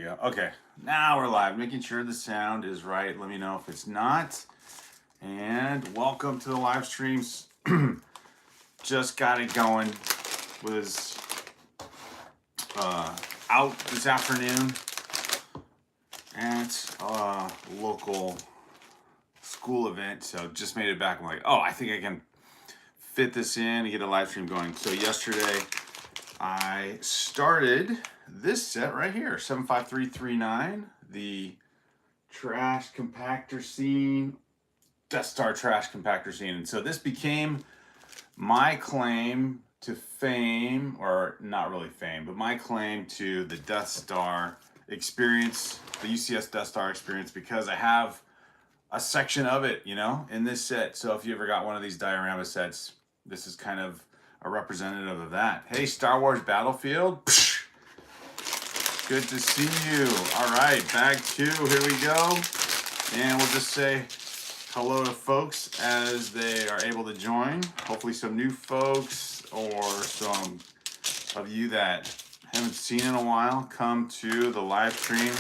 go. Okay, now we're live. Making sure the sound is right. Let me know if it's not. And welcome to the live streams. Just got it going. Was out this afternoon at a local school event. So just made it back. I'm like, oh, I think I can fit this in and get a live stream going. So yesterday I started this set right here, 75339, the trash compactor scene, Death Star trash compactor scene. And so this became my claim to fame, or not really fame, but my claim to the Death Star experience, the UCS Death Star experience, because I have a section of it, you know, in this set. So if you ever got one of these diorama sets, this is kind of a representative of that. Hey, Star Wars Battlefield. Psh, good to see you. All right, bag 2, here we go. And we'll just say hello to folks as they are able to join. Hopefully some new folks or some of you that haven't seen in a while come to the live stream.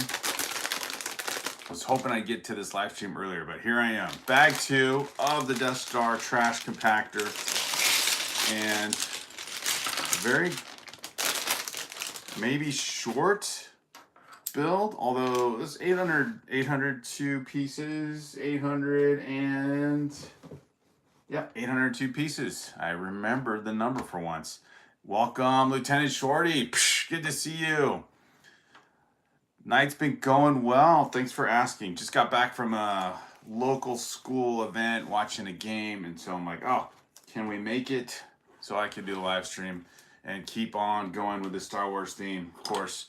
I was hoping I'd get to this live stream earlier, but here I am. Bag 2 of the Death Star trash compactor. And very maybe short build, although this 802 pieces, 802 pieces. I remembered the number for once. Welcome, Lieutenant Shorty. Psh, good to see you. Night's been going well. Thanks for asking. Just got back from a local school event, watching a game, and so I'm like, oh, can we make it so I can do the live stream and keep on going with the Star Wars theme? Of course,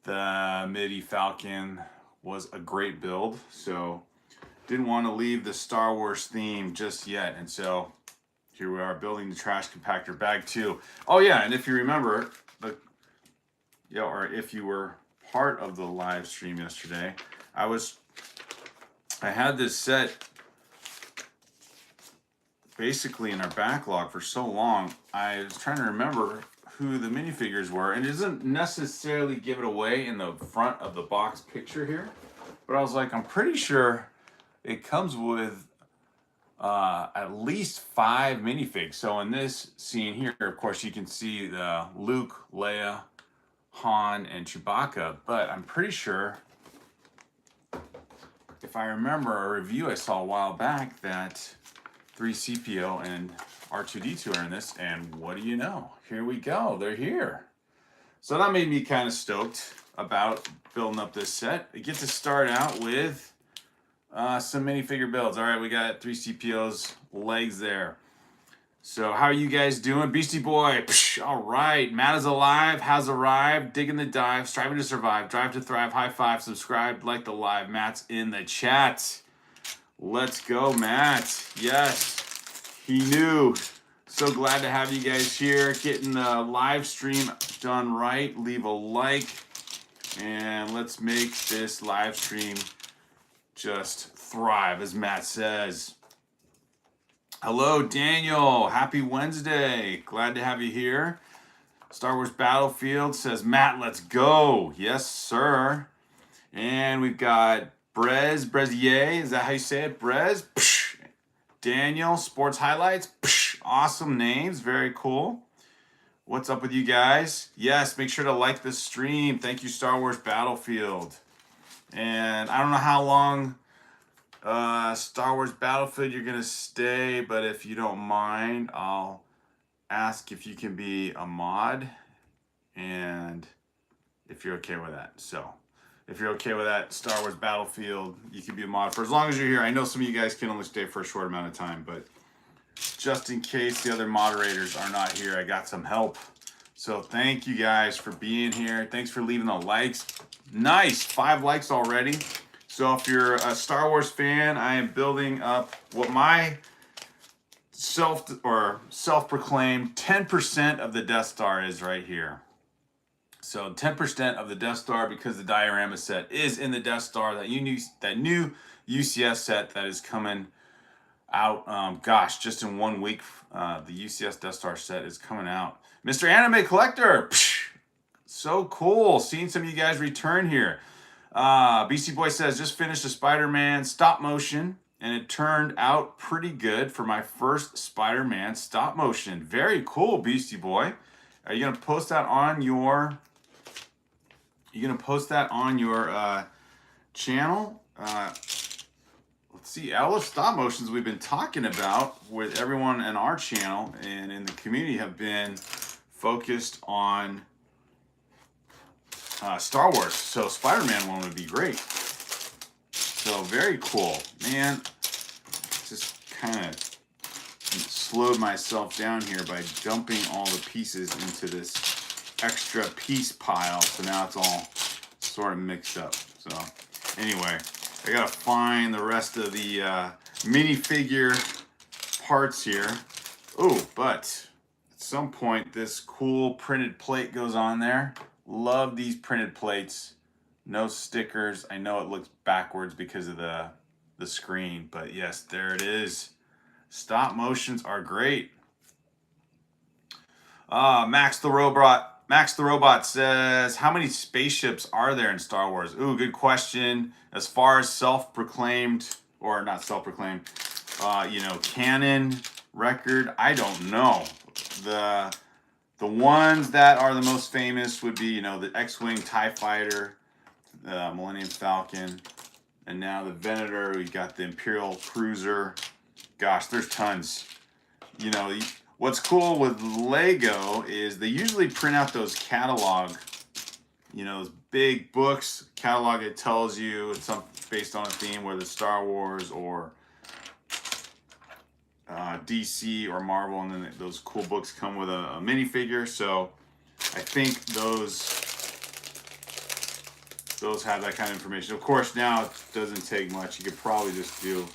the Midi Falcon was a great build, so didn't want to leave the Star Wars theme just yet. And so here we are building the trash compactor, bag 2. Oh yeah, and if you remember, or if you were part of the live stream yesterday, I had this set basically in our backlog for so long. I was trying to remember who the minifigures were, and it doesn't necessarily give it away in the front of the box picture here, but I was like, I'm pretty sure it comes with at least 5 minifigs. So in this scene here, of course, you can see the Luke, Leia, Han, and Chewbacca, but I'm pretty sure, if I remember a review I saw a while back, that 3CPO and R2D2 are in this, and what do you know? Here we go, they're here. So that made me kind of stoked about building up this set. I get to start out with some minifigure builds. All right, we got 3CPO's legs there. So how are you guys doing? Beastie Boy, psh, all right. Matt is alive, has arrived, digging the dive, striving to survive, drive to thrive, high five, subscribe, like the live. Matt's in the chat. Let's go, Matt. Yes, he knew. So glad to have you guys here, getting the live stream done right. Leave a like, and let's make this live stream just thrive, as Matt says. Hello, Daniel. Happy Wednesday. Glad to have you here. Star Wars Battlefield says, Matt, let's go. Yes, sir. And we've got Brezier. Is that how you say it? Brez? Psh. Daniel, Sports Highlights. Psh. Awesome names. Very cool. What's up with you guys? Yes, make sure to like the stream. Thank you, Star Wars Battlefield. And I don't know how long Star Wars Battlefield you're gonna stay, but if you don't mind, I'll ask if you can be a mod, and if you're okay with that. So if you're okay with that, Star Wars Battlefield, you can be a mod for as long as you're here. I know some of you guys can only stay for a short amount of time, but just in case the other moderators are not here, I got some help. So thank you guys for being here. Thanks for leaving the likes. Nice, 5 likes already. So if you're a Star Wars fan, I am building up what my self-proclaimed 10% of the Death Star is right here. So 10% of the Death Star, because the diorama set is in the Death Star, that new UCS set that is coming out. Gosh, just in 1 week, the UCS Death Star set is coming out. Mr. Anime Collector, psh, so cool seeing some of you guys return here. BC Boy says, just finished a Spider-Man stop motion, and it turned out pretty good for my first Spider-Man stop motion. Very cool, Beastie Boy. Are you gonna post that on your? Channel? Let's see. All the stop motions we've been talking about with everyone in our channel and in the community have been focused on Star Wars. So Spider-Man one would be great. So very cool, man. Just kind of slowed myself down here by dumping all the pieces into this extra piece pile. So now it's all sort of mixed up. So anyway, I gotta find the rest of the minifigure parts here. Oh, but at some point this cool printed plate goes on there. Love these printed plates. No stickers. I know it looks backwards because of the screen, but yes, there it is. Stop motions are great. Max the Robot says, how many spaceships are there in Star Wars? Ooh, good question. As far as self-proclaimed, or not self-proclaimed, canon record, I don't know. The ones that are the most famous would be, the X-Wing TIE Fighter, the Millennium Falcon, and now the Venator. We got the Imperial Cruiser. Gosh, there's tons. What's cool with Lego is they usually print out those catalog, those big books, catalog. It tells you it's based on a theme, whether it's Star Wars or DC or Marvel, and then those cool books come with a minifigure. So I think those have that kind of information. Of course, now it doesn't take much. You could probably just do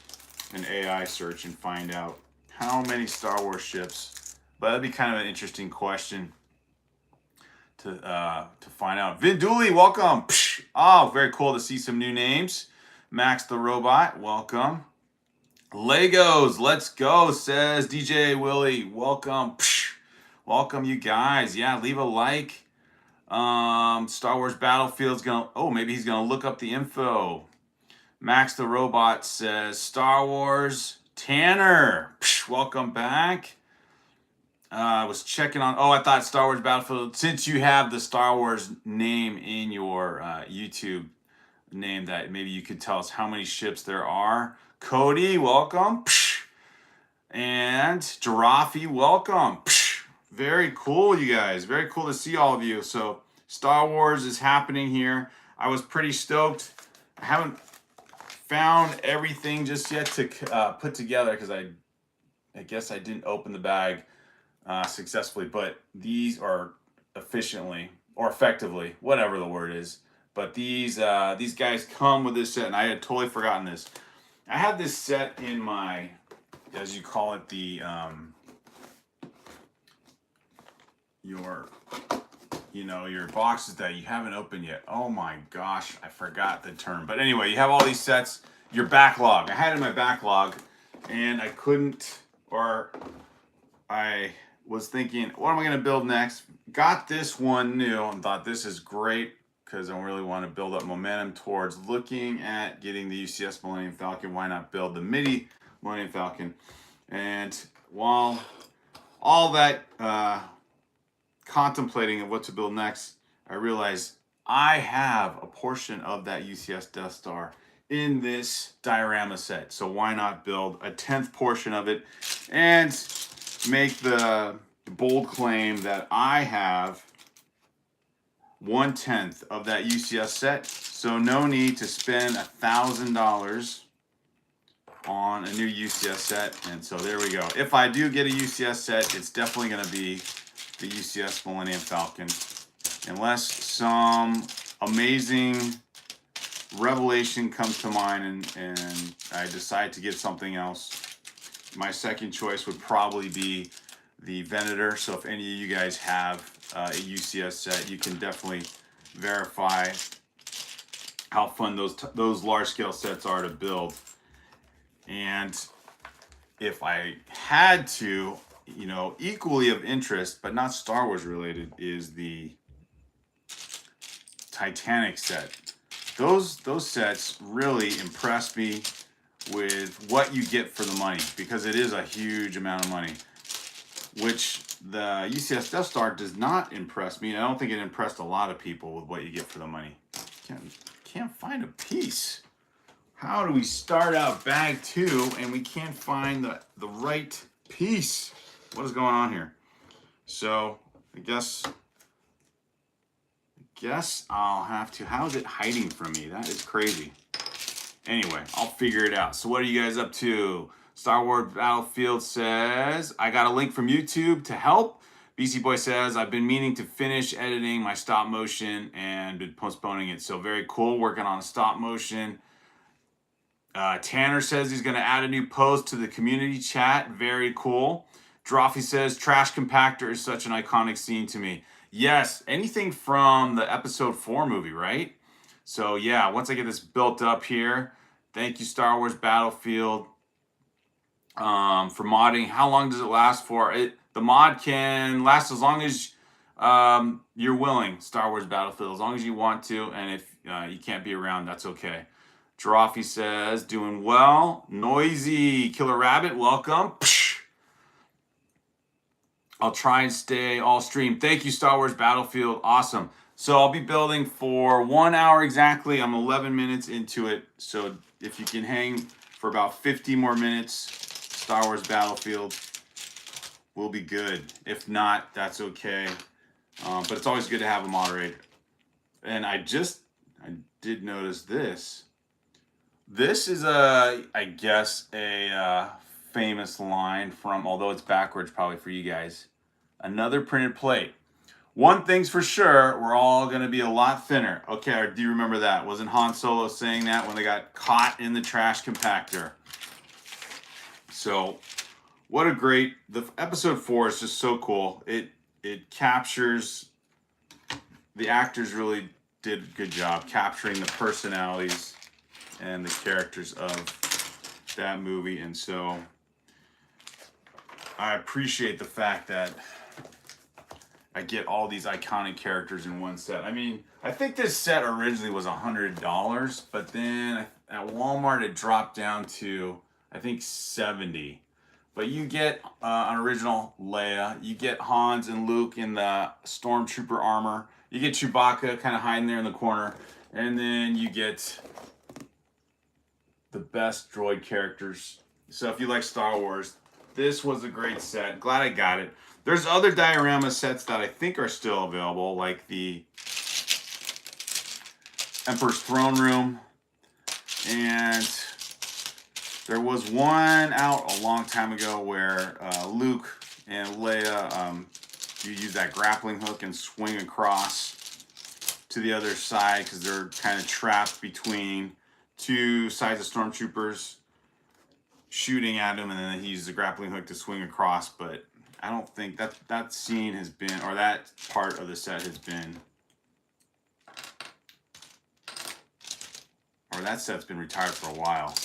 an AI search and find out how many Star Wars ships. But that'd be kind of an interesting question to find out. Vin Dooley, welcome. Psh! Oh, very cool to see some new names. Max the Robot, welcome. Legos, let's go, says DJ Willie. Welcome. Psh! Welcome, you guys. Yeah, leave a like. Star Wars Battlefield's maybe he's gonna look up the info. Max the Robot says Star Wars. Tanner, psh, welcome back. I was checking on. I thought Star Wars Battlefield. Since you have the Star Wars name in your YouTube name, that maybe you could tell us how many ships there are. Cody, welcome. Psh. And Giraffe, welcome. Psh. Very cool, you guys. Very cool to see all of you. So Star Wars is happening here. I was pretty stoked. I haven't found everything just yet to put together because I guess I didn't open the bag successfully, but these are efficiently or effectively, whatever the word is. But these guys come with this set, and I had totally forgotten this. I have this set in my, as you call it, the your boxes that you haven't opened yet. Oh my gosh, I forgot the term. But anyway, you have all these sets, your backlog. I had it in my backlog, and I couldn't, or I was thinking, what am I going to build next? Got this one new and thought this is great because I really want to build up momentum towards looking at getting the UCS Millennium Falcon. Why not build the MIDI Millennium Falcon? And while all that contemplating of what to build next, I realized I have a portion of that UCS Death Star in this diorama set. So why not build a 10th portion of it and make the bold claim that I have 1/10 of that UCS set. So no need to spend $1,000 on a new UCS set. And so there we go. If I do get a UCS set, it's definitely going to be the UCS Millennium Falcon, unless some amazing revelation comes to mind and I decide to get something else. My second choice would probably be the Venator. So if any of you guys have a UCS set, you can definitely verify how fun those large scale sets are to build. And if I had to, equally of interest, but not Star Wars related, is the Titanic set. those sets really impressed me with what you get for the money, because it is a huge amount of money, which the UCS Death Star does not impress me, and I don't think it impressed a lot of people with what you get for the money. Can't find a piece. How do we start out bag 2 and we can't find the right piece? What is going on here? So I guess I'll have to. How is it hiding from me? That is crazy. Anyway, I'll figure it out. So what are you guys up to? Star Wars Battlefield says, I got a link from YouTube to help. BC Boy says, I've been meaning to finish editing my stop motion and been postponing it. So very cool, working on a stop motion. Tanner says he's going to add a new post to the community chat. Very cool. Drawfee says, Trash Compactor is such an iconic scene to me. Yes, anything from the episode 4 movie, right? So yeah, once I get this built up here, thank you Star Wars Battlefield for modding. How long does it last for? The mod can last as long as you're willing, Star Wars Battlefield, as long as you want to, and if you can't be around, that's okay. Drawfee says, doing well. Noisy Killer Rabbit, welcome. I'll try and stay all stream. Thank you, Star Wars Battlefield. Awesome. So I'll be building for 1 hour exactly. I'm 11 minutes into it. So if you can hang for about 50 more minutes, Star Wars Battlefield will be good. If not, that's okay. But it's always good to have a moderator. And I did notice this. This is I guess a famous line from, although it's backwards probably for you guys, another printed plate. One thing's for sure, we're all going to be a lot thinner. Okay, do you remember that? Wasn't Han Solo saying that when they got caught in the trash compactor? So, what a great, the episode 4 is just so cool. It captures, the actors really did a good job capturing the personalities and the characters of that movie. And so I appreciate the fact that I get all these iconic characters in one set. I mean, I think this set originally was $100, but then at Walmart it dropped down to, I think, $70. But you get an original Leia, you get Hans and Luke in the Stormtrooper armor, you get Chewbacca kind of hiding there in the corner, and then you get the best droid characters. So if you like Star Wars, this was a great set. Glad I got it. There's other diorama sets that I think are still available, like the Emperor's Throne Room, and there was one out a long time ago where Luke and Leia, you use that grappling hook and swing across to the other side because they're kind of trapped between two sides of stormtroopers shooting at him, and then he uses the grappling hook to swing across. But I don't think that scene has been, or that part of the set has been, or that set's been retired for a while.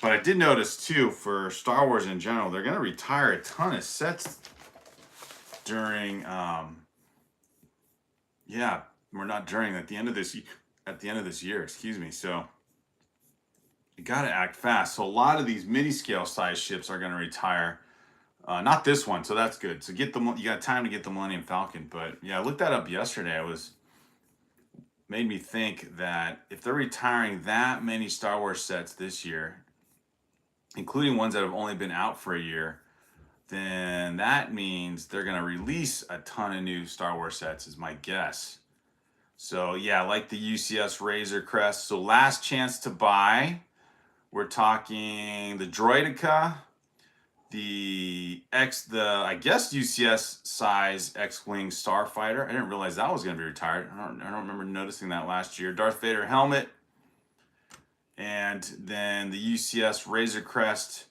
But I did notice too, for Star Wars in general, they're going to retire a ton of sets during, yeah, we're not during, at the end of this year, excuse me. So you got to act fast. So a lot of these mini scale size ships are going to retire. Not this one, so that's good. So you got time to get the Millennium Falcon. But yeah, I looked that up yesterday. Made me think that if they're retiring that many Star Wars sets this year, including ones that have only been out for a year, then that means they're going to release a ton of new Star Wars sets, is my guess. So yeah, like the UCS Razor Crest. So last chance to buy. We're talking the Droideka, the I guess UCS size X-Wing Starfighter. I didn't realize that was going to be retired. I don't remember noticing that last year. Darth Vader helmet. And then the UCS Razor Crest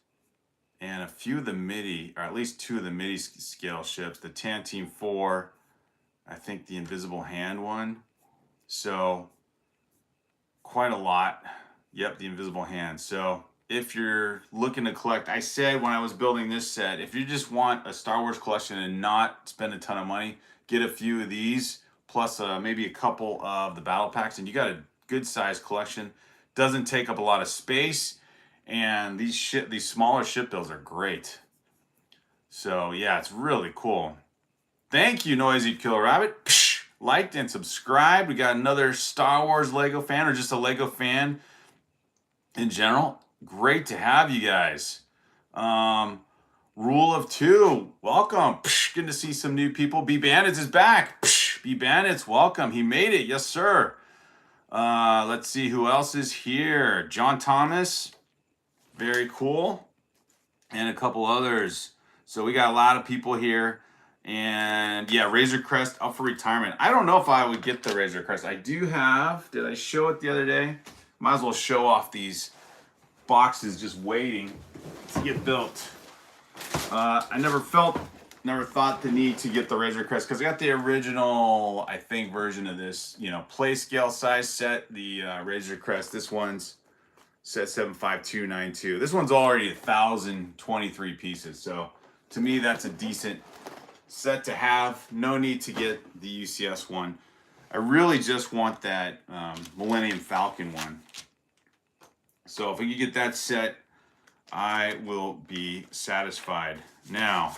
and a few of the MIDI, or at least two of the MIDI scale ships. The Tanteam 4, I think the Invisible Hand one. So quite a lot. Yep, the Invisible Hand. So if you're looking to collect, I said when I was building this set, if you just want a Star Wars collection and not spend a ton of money, get a few of these, plus maybe a couple of the battle packs, and you got a good size collection. Doesn't take up a lot of space, and these smaller ship builds are great. So yeah, it's really cool. Thank you, Noisy Killer Rabbit. Psh, liked and subscribed. We got another Star Wars Lego fan, or just a Lego fan in general. Great to have you guys. Rule of two, welcome. Psh, good to see some new people. B Bandits is back. Psh, B Bandits, welcome. He made it, yes sir. Let's see who else is here. John Thomas, very cool, and a couple others. So we got a lot of people here. And yeah, Razor Crest up for retirement. I don't know if I would get the Razor Crest. I do have, did I show it the other day? Might as well show off these boxes just waiting to get built. I never thought the need to get the Razor Crest because I got the original, I think, version of this, you know, play scale size set, the Razor Crest. This one's set 75292. This one's already 1,023 pieces. So to me, that's a decent set to have. No need to get the UCS one. I really just want that Millennium Falcon one. So if we can get that set, I will be satisfied. Now,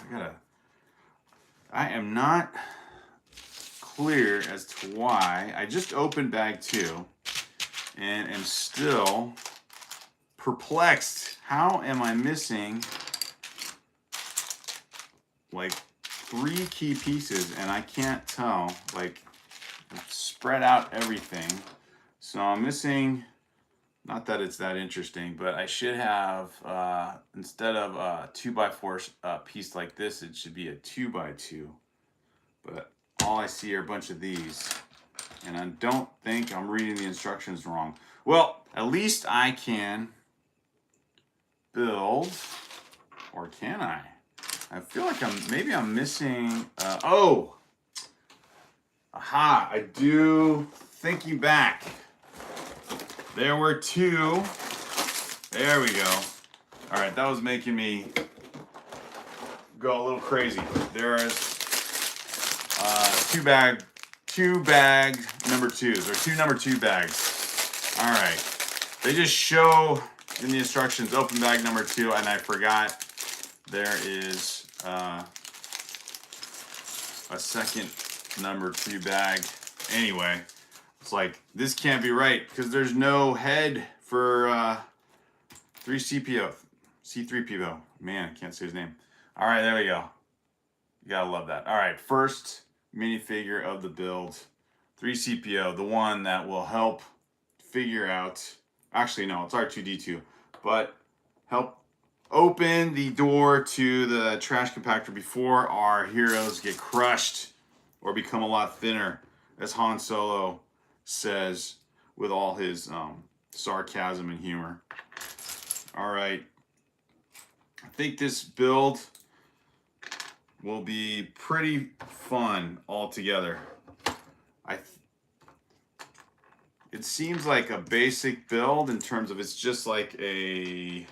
I am not clear as to why. I just opened bag 2 and am still perplexed. How am I missing like 3 key pieces and I can't tell? Like, I've spread out everything. So I'm missing, not that it's that interesting, but I should have, instead of a 2x4 piece like this, it should be a 2x2. But all I see are a bunch of these. And I don't think I'm reading the instructions wrong. Well, at least I can build, or can I? I feel like maybe I'm missing, oh! Aha, I do, thinking back. There were 2. There we go. All right, that was making me go a little crazy. There's 2 bag number 2s, or 2 number 2 bags. All right, they just show in the instructions open bag number 2, and I forgot there is a second number 2 bag. Anyway. It's like, this can't be right because there's no head for C3PO. Man, I can't say his name. All right, there we go. You gotta love that. All right, first minifigure of the build. 3CPO, the one that will help figure out, actually no, it's R2D2, but help open the door to the trash compactor before our heroes get crushed or become a lot thinner, as Han Solo says with all his sarcasm and humor. All right, I think this build will be pretty fun altogether. It seems like a basic build in terms of it's just like a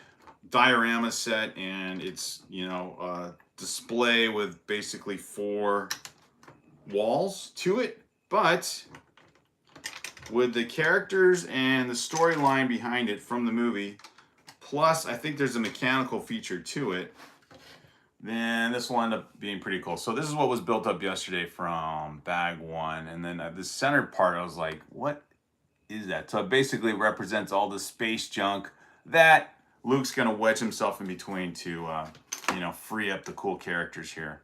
diorama set, and it's, you know, a display with basically 4 walls to it, but with the characters and the storyline behind it from the movie, plus I think there's a mechanical feature to it, then this will end up being pretty cool. So this is what was built up yesterday from bag 1, and then the center part, I was like, what is that? So it basically represents all the space junk that Luke's gonna wedge himself in between to, you know, free up the cool characters here.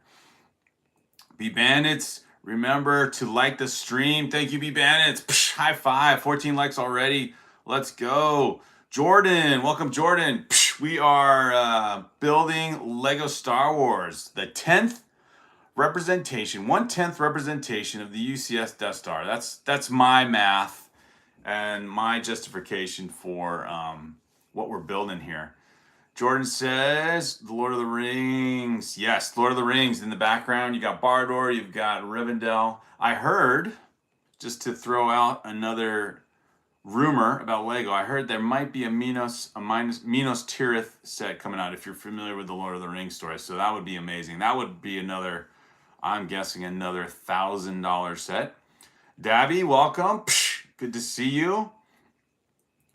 B Bandits, remember to like the stream. Thank you, B Bandits. Psh, high five. 14 likes already. Let's go. Jordan, welcome, Jordan. Psh, we are building Lego Star Wars, the 10th representation, 1/10 representation of the UCS Death Star. That's my math and my justification for what we're building here. Jordan says, The Lord of the Rings. Yes, Lord of the Rings in the background. You got Bardor, you've got Rivendell. I heard, just to throw out another rumor about Lego, I heard there might be a Minos Tirith set coming out, if you're familiar with the Lord of the Rings story. So that would be amazing. That would be another, I'm guessing, another $1,000 set. Dabby, welcome. Psh, good to see you.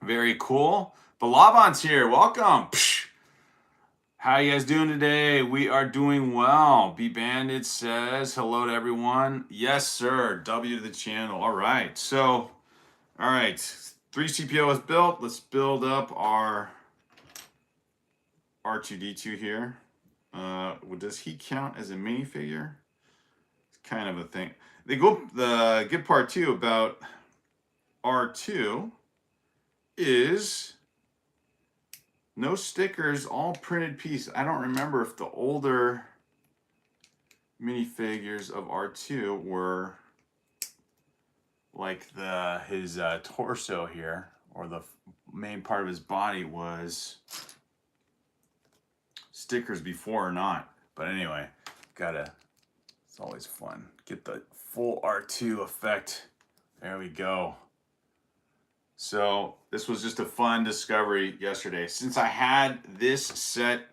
Very cool. Balabon's here. Welcome. Psh. How you guys doing today? We are doing well. B Bandit says hello to everyone. Yes, sir. W to the channel. All right. So, all right. 3CPO is built. Let's build up our R2D2 here. Does he count as a minifigure? It's kind of a thing. The good part too about R2 is no stickers, all printed piece. I don't remember if the older minifigures of R2 were like his torso here, or the main part of his body was stickers before or not. But anyway, it's always fun. Get the full R2 effect. There we go. So this was just a fun discovery yesterday. Since I had this set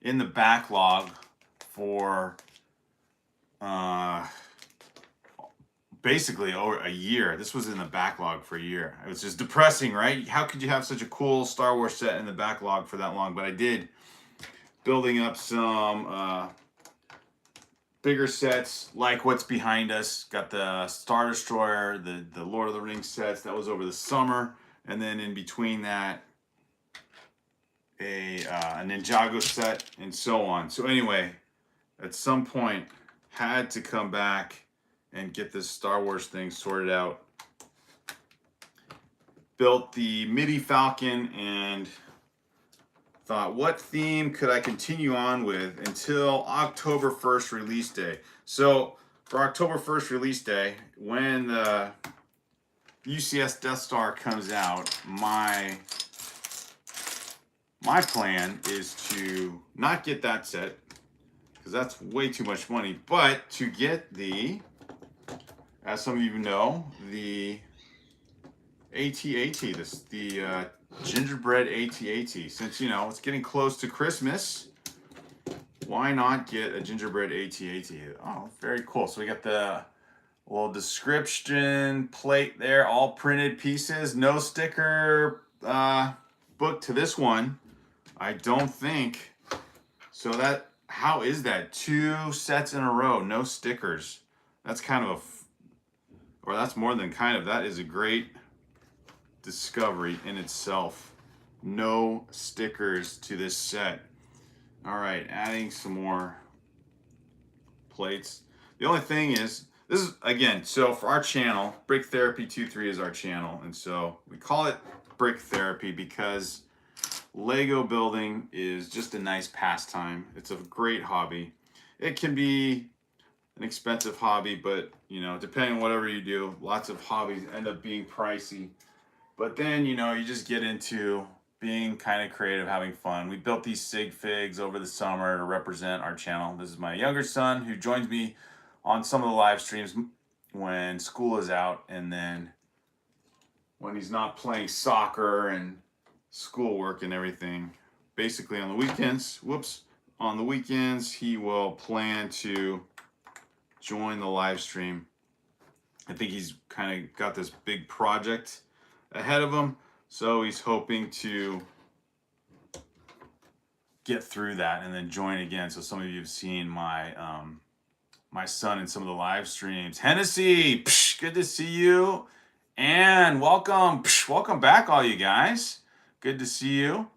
in the backlog for basically over a year. This was in the backlog for a year. It was just depressing, right? How could you have such a cool Star Wars set in the backlog for that long? But I did, building up some bigger sets like what's behind us. Got the Star Destroyer, the Lord of the Rings sets. That was over the summer. And then in between that, a Ninjago set and so on. So anyway, at some point, had to come back and get this Star Wars thing sorted out. Built the MIDI Falcon and thought, what theme could I continue on with until October 1st release day? So for October 1st release day, when the UCS Death Star comes out, my plan is to not get that set, because that's way too much money, but to get the, as some of you know, the AT-AT, the gingerbread AT-AT. Since, you know, it's getting close to Christmas, why not get a gingerbread AT-AT? Oh, very cool. So we got the little description plate there, all printed pieces, no sticker book to this one, I don't think. So that, how is that? 2 sets in a row, no stickers. That's kind of or that's more than kind of, that is a great discovery in itself. No stickers to this set. All right, adding some more plates. The only thing is, this is, again, so for our channel, Brick Therapy 23 is our channel. And so we call it Brick Therapy because Lego building is just a nice pastime. It's a great hobby. It can be an expensive hobby, but, you know, depending on whatever you do, lots of hobbies end up being pricey. But then, you know, you just get into being kind of creative, having fun. We built these sig figs over the summer to represent our channel. This is my younger son who joins me on some of the live streams when school is out, and then when he's not playing soccer and schoolwork and everything. Basically on the weekends, on the weekends, he will plan to join the live stream. I think he's kind of got this big project ahead of him, so he's hoping to get through that and then join again. So some of you have seen my my son in some of the live streams. Hennessy, psh, good to see you, and welcome, psh, welcome back, all you guys. Good to see you.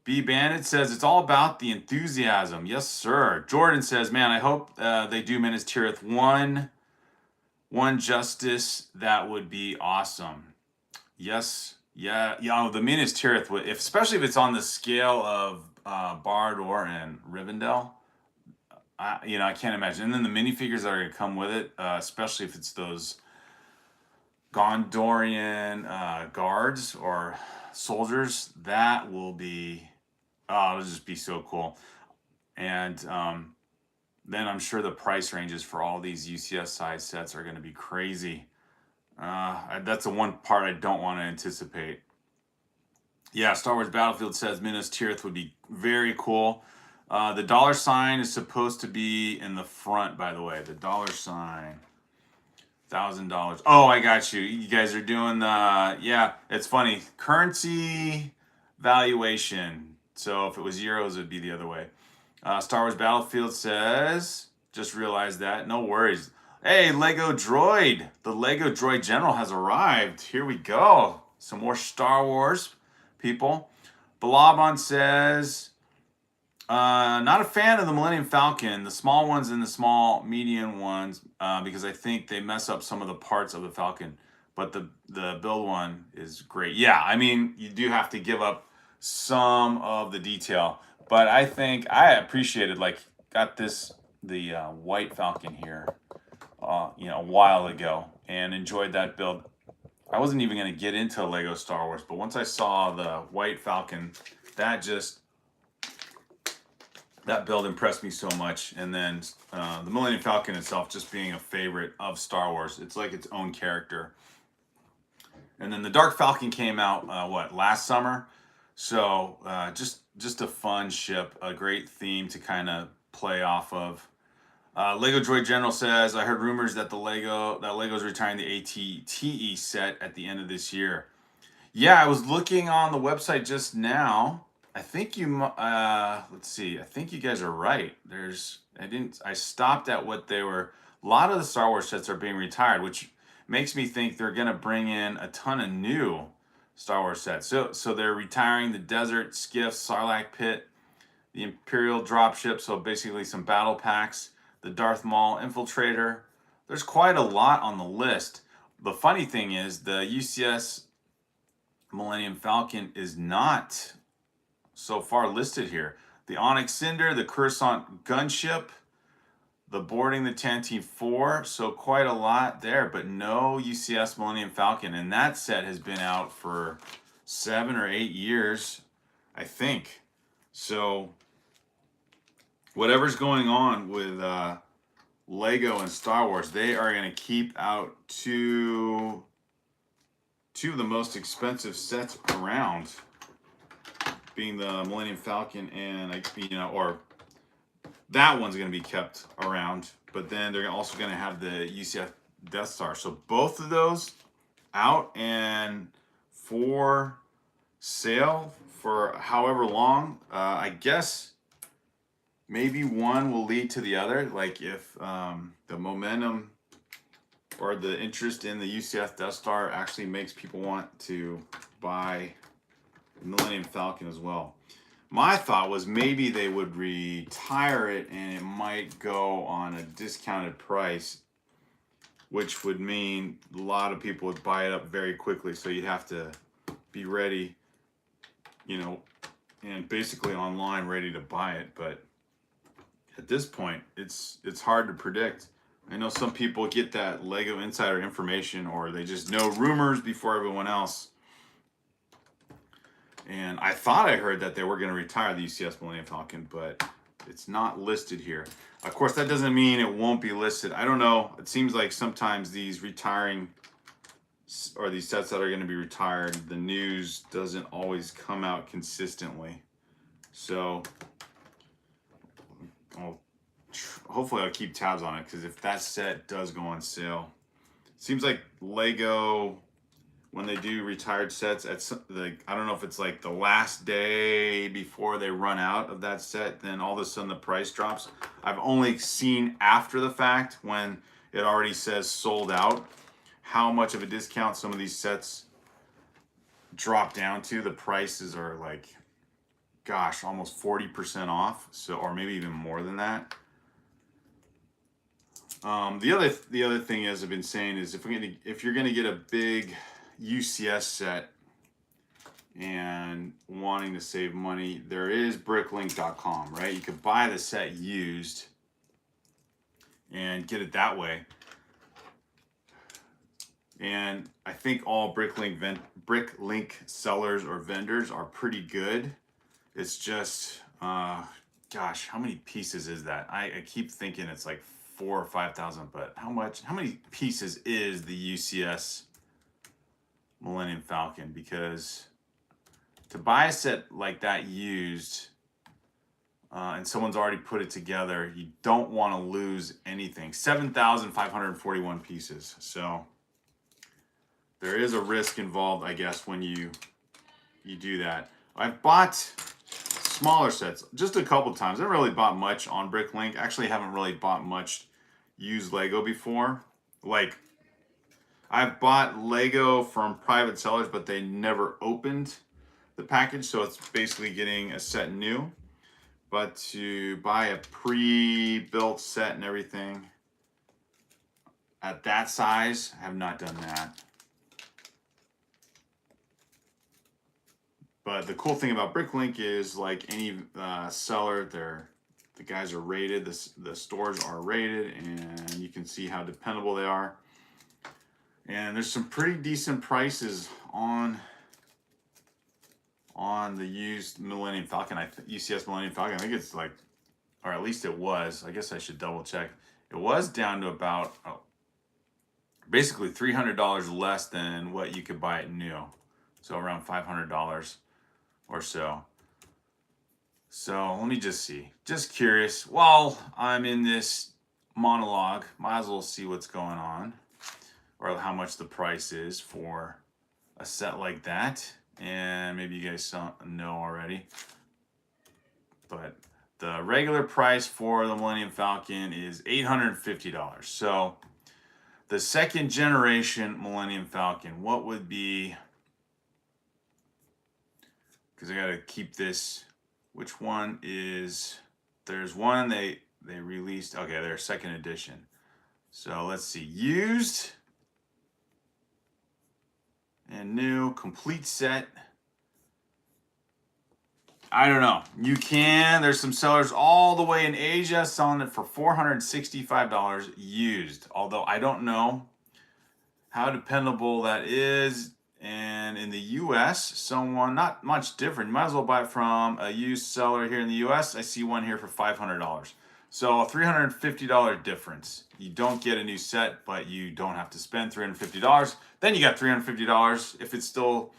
B Bandit says it's all about the enthusiasm. Yes, sir. Jordan says, man, I hope they do Minas Tirith one justice. That would be awesome. Yes, yeah. The Minas Tirith, especially if it's on the scale of Bardor and Rivendell, I can't imagine. And then the minifigures that are going to come with it, especially if it's those Gondorian guards or soldiers, that will be, it'll just be so cool. And then I'm sure the price ranges for all these UCS size sets are going to be crazy. That's the one part I don't want to anticipate. Yeah, Star Wars Battlefield says Minas Tirith would be very cool. The $sign is supposed to be in the front, by the way. The $sign. $1,000. Oh, I got you. You guys are doing the, yeah, it's funny. Currency valuation. So if it was euros, it'd be the other way. Star Wars Battlefield says, just realized that. No worries. Hey, Lego Droid. The Lego Droid General has arrived. Here we go. Some more Star Wars people. Balabon says, not a fan of the Millennium Falcon, the small ones and the small medium ones, because I think they mess up some of the parts of the Falcon. But the build one is great. Yeah, I mean, you do have to give up some of the detail. But I think I appreciated, like, got the white Falcon here, a while ago, and enjoyed that build. I wasn't even going to get into Lego Star Wars, but once I saw the white Falcon, that build impressed me so much. And then the Millennium Falcon itself just being a favorite of Star Wars. It's like its own character. And then the Dark Falcon came out, last summer? So just a fun ship, a great theme to kind of play off of. Lego Droid General says, I heard rumors that Lego's retiring the AT-TE set at the end of this year. Yeah, I was looking on the website just now. I think let's see. I think you guys are right. I stopped at what they were. A lot of the Star Wars sets are being retired, which makes me think they're going to bring in a ton of new Star Wars sets. So they're retiring the Desert Skiff, Sarlacc Pit, the Imperial Dropship, so basically some battle packs, the Darth Maul Infiltrator. There's quite a lot on the list. The funny thing is the UCS Millennium Falcon is not so far listed here. The Onyx Cinder, the Coruscant Gunship, the Boarding the Tantive 4, so quite a lot there, but no UCS Millennium Falcon. And that set has been out for 7 or 8 years, I think. So whatever's going on with Lego and Star Wars, they are going to keep out two of the most expensive sets around, being the Millennium Falcon and, or that one's going to be kept around, but then they're also going to have the UCS Death Star. So both of those out and for sale for however long. I guess maybe one will lead to the other. Like if the momentum or the interest in the UCS Death Star actually makes people want to buy the Millennium Falcon as well. My thought was maybe they would retire it and it might go on a discounted price, which would mean a lot of people would buy it up very quickly. So you'd have to be ready, and basically online ready to buy it. But at this point, it's hard to predict. I know some people get that Lego insider information, or they just know rumors before everyone else. And I thought I heard that they were going to retire the UCS Millennium Falcon, but it's not listed here. Of course, that doesn't mean it won't be listed. I don't know. It seems like sometimes these retiring, or these sets that are going to be retired, the news doesn't always come out consistently. So hopefully I'll keep tabs on it, because if that set does go on sale, it seems like Lego, when they do retired sets, I don't know if it's like the last day before they run out of that set, then all of a sudden the price drops. I've only seen after the fact, when it already says sold out, how much of a discount some of these sets drop down to. The prices are like, gosh, almost 40% off. So, or maybe even more than that. The other thing, as I've been saying, is if you're gonna get a big UCS set and wanting to save money, there is bricklink.com, right? You could buy the set used and get it that way. And I think all Bricklink sellers or vendors are pretty good. It's just, gosh, how many pieces is that? I keep thinking it's like 4,000 or 5,000, but how many pieces is the UCS Millennium Falcon? Because to buy a set like that used, and someone's already put it together, you don't want to lose anything. 7,541 pieces. So there is a risk involved, I guess, when you do that. I've bought smaller sets just a couple times. I haven't really bought much on Bricklink. Actually, haven't really bought much used Lego before. Like, I've bought Lego from private sellers, but they never opened the package, so it's basically getting a set new. But to buy a pre-built set and everything at that size, I have not done that. But the cool thing about Bricklink is, like any seller, the guys are rated, the stores are rated, and you can see how dependable they are. And there's some pretty decent prices on the used Millennium Falcon, UCS Millennium Falcon. I think it's like, or at least it was. I guess I should double check. It was down to about basically $300 less than what you could buy it new. So around $500 or so. So let me just see. Just curious. While I'm in this monologue, might as well see what's going on, or how much the price is for a set like that. And maybe you guys know already. But the regular price for the Millennium Falcon is $850. So the second generation Millennium Falcon, what would be, because I got to keep this, which one is, there's one they released, okay, their second edition. So let's see, used and new, complete set. I don't know. You can, there's some sellers all the way in Asia selling it for $465 used. Although I don't know how dependable that is. And in the US, someone, not much different. You might as well buy it from a used seller here in the US. I see one here for $500. So a $350 difference. You don't get a new set, but you don't have to spend $350. Then you got $350 if it's still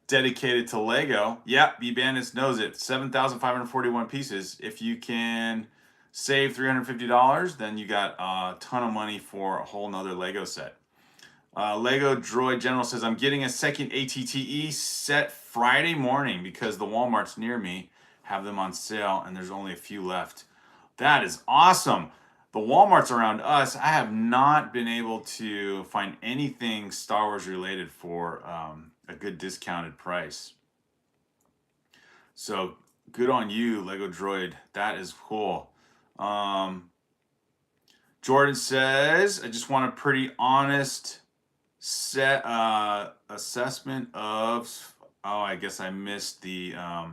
dedicated to Lego. Yep, B-Bandits knows it. 7,541 pieces. If you can save $350, then you got a ton of money for a whole nother Lego set. Lego Droid General says, I'm getting a second ATTE set Friday morning because the Walmarts near me have them on sale and there's only a few left. That is awesome. The Walmarts around us, I have not been able to find anything Star Wars related for a good discounted price. So good on you, Lego Droid. That is cool. Jordan says, I just want a pretty honest set assessment of, oh, I guess I missed the, are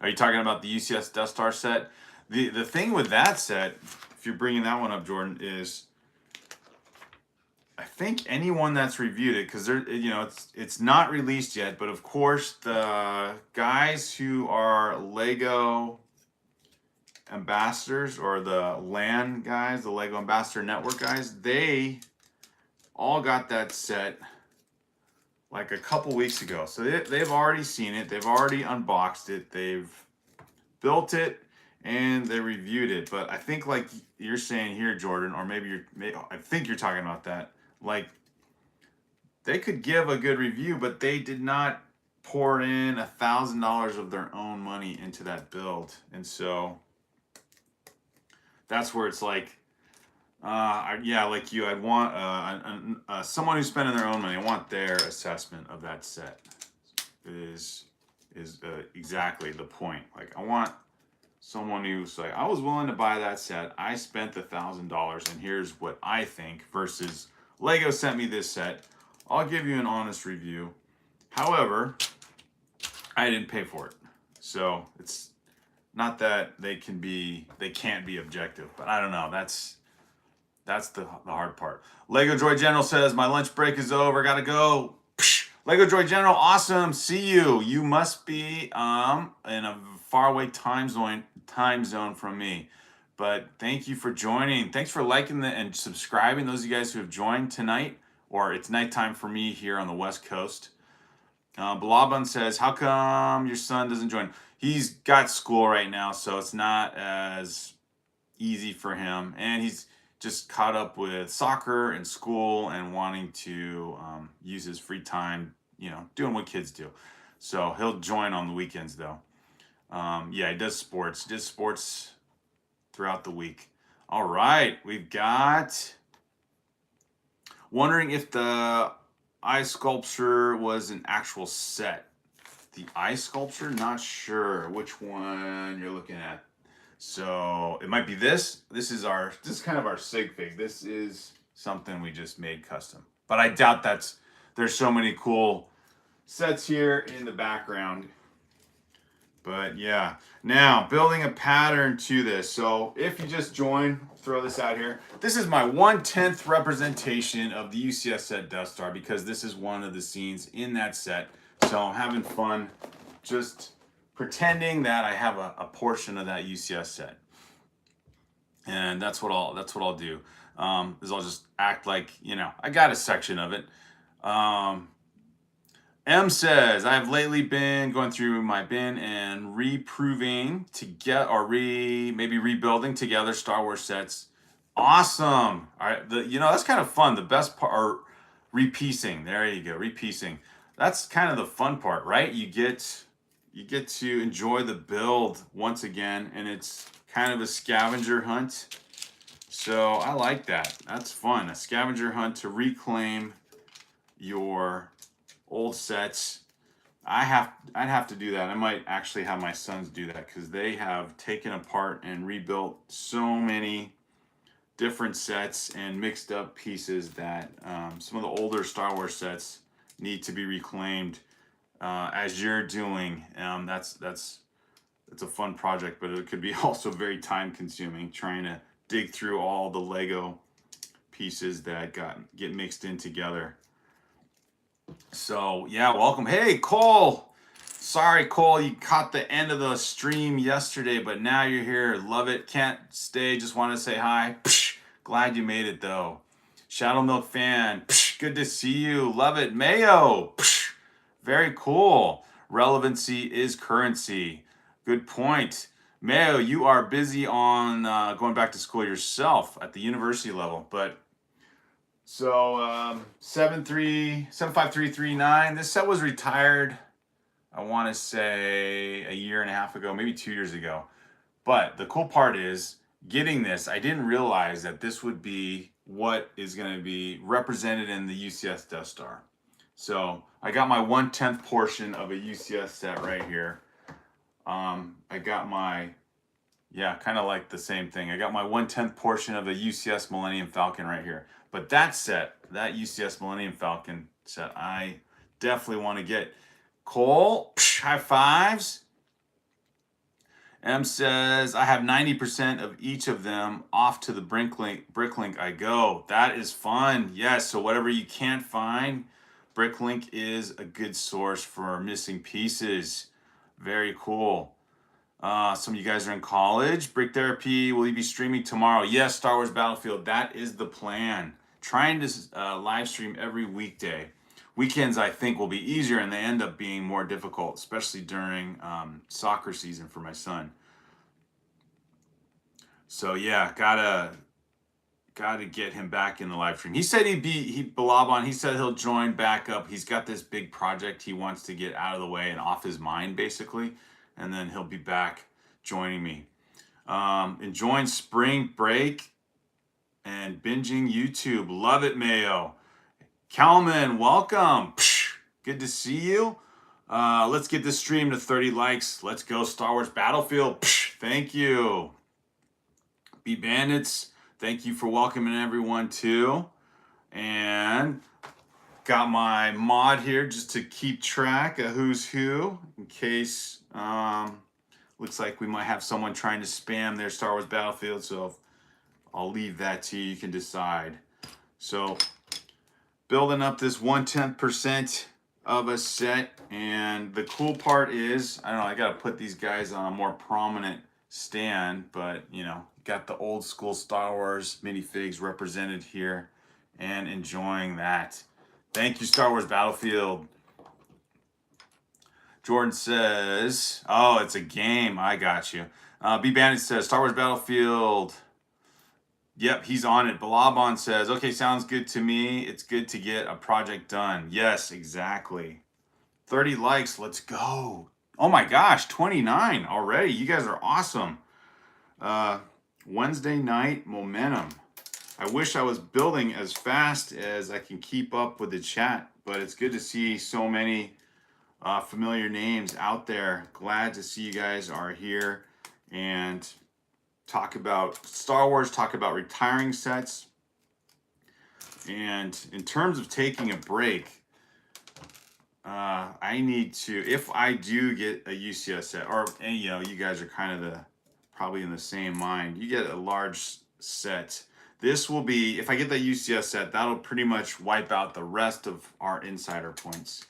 you talking about the UCS Death Star set? The thing with that set, if you're bringing that one up, Jordan, is I think anyone that's reviewed it, because it's not released yet, but of course the guys who are Lego ambassadors, or the LAN guys, the Lego Ambassador Network guys, they all got that set like a couple weeks ago. So they've already seen it, they've already unboxed it, they've built it, and they reviewed it. But I think, like you're saying here, Jordan, or maybe I think you're talking about that, like they could give a good review, but they did not pour in $1,000 of their own money into that build. And so that's where it's like, yeah, like you, I'd want someone who's spending their own money. I want their assessment of that set. Is exactly the point. Like, I want someone who's like, I was willing to buy that set. I spent the $1,000, and here's what I think. Versus Lego sent me this set. I'll give you an honest review. However, I didn't pay for it, so it's not that they can't be objective. But I don't know. That's the hard part. Lego Droid General says, my lunch break is over. Gotta go. Psh! Lego Droid General, awesome. See you. You must be in a faraway time zone from me. But thank you for joining. Thanks for liking and subscribing. Those of you guys who have joined tonight, or it's nighttime for me here on the West Coast. Balaban says, how come your son doesn't join? He's got school right now, so it's not as easy for him. And he's just caught up with soccer and school and wanting to use his free time, you know, doing what kids do. So he'll join on the weekends, though. Yeah, he does sports. He does sports throughout the week. All right, we've got... Wondering if the eye sculpture was an actual set. The eye sculpture, not sure which one you're looking at. So it might be this. This is kind of our sig fig. This is something we just made custom. But I doubt there's so many cool sets here in the background. But yeah, now building a pattern to this. So if you just join, throw this out here. This is my 1/10 representation of the UCS set Death Star because this is one of the scenes in that set. So I'm having fun just pretending that I have a portion of that UCS set. And that's what I'll do. Is I'll just act like, you know, I got a section of it. M says, I have lately been going through my bin and reproving to get, or maybe rebuilding together Star Wars sets. Awesome. All right. You know, that's kind of fun. The best part, or repiecing. There you go. Repiecing. That's kind of the fun part, right? You get to enjoy the build once again, and it's kind of a scavenger hunt. So I like that. That's fun. A scavenger hunt to reclaim your old sets. I'd have to do that. I might actually have my sons do that because they have taken apart and rebuilt so many different sets and mixed up pieces that some of the older Star Wars sets need to be reclaimed as you're doing. That's a fun project, but it could be also very time consuming trying to dig through all the Lego pieces that get mixed in together. So yeah, welcome. Hey, Cole. Sorry, Cole, you caught the end of the stream yesterday, but now you're here. Love it. Can't stay. Just want to say hi. Psh, glad you made it though. Shadow Milk fan. Psh, good to see you. Love it. Mayo. Psh, very cool. Relevancy is currency. Good point. Mayo, you are busy on going back to school yourself at the university level, but so 75339. This set was retired, I want to say a year and a half ago, maybe 2 years ago. But the cool part is getting this. I didn't realize that this would be what is going to be represented in the UCS Death Star. So I got my 1/10 portion of a UCS set right here. I got my, yeah, kind of like the same thing. I got my 1/10 portion of a UCS Millennium Falcon right here. But that set, that UCS Millennium Falcon set, I definitely want to get. Cole, psh, high fives. M says, I have 90% of each of them. Off to the Bricklink I go. That is fun. Yes, so whatever you can't find, Bricklink is a good source for missing pieces. Very cool. Some of you guys are in college. Brick Therapy, will you be streaming tomorrow? Yes, Star Wars Battlefield. That is the plan. Trying to live stream every weekday. Weekends, I think, will be easier, and they end up being more difficult, especially during soccer season for my son. So yeah, gotta get him back in the live stream. He said Balaban, he said he'll join back up. He's got this big project he wants to get out of the way and off his mind, basically, and then he'll be back joining me. Enjoying spring break and binging YouTube. Love it, Mayo. Calman, welcome. Psh, good to see you. Let's get this stream to 30 likes. Let's go Star Wars Battlefield. Psh, thank you. Be Bandits, thank you for welcoming everyone too. And got my mod here just to keep track of who's who in case looks like we might have someone trying to spam their Star Wars Battlefield. So I'll leave that to you. You can decide. So building up this 1/10% of a set, and the cool part is, I don't know, I gotta put these guys on a more prominent stand, but you know, got the old school Star Wars minifigs represented here and enjoying that. Thank you, Star Wars Battlefield. Jordan says, oh, it's a game. I got you. B Bandit says, Star Wars Battlefield. Yep, he's on it. Balabon says, okay, sounds good to me. It's good to get a project done. Yes, exactly. 30 likes. Let's go. Oh my gosh, 29 already. You guys are awesome. Wednesday night momentum. I wish I was building as fast as I can keep up with the chat, but it's good to see so many familiar names out there. Glad to see you guys are here and talk about Star Wars, talk about retiring sets. And in terms of taking a break, I need to, if I do get a UCS set, or you know, you guys are kind of probably in the same mind. You get a large set. This will be, if I get that UCS set, that'll pretty much wipe out the rest of our insider points.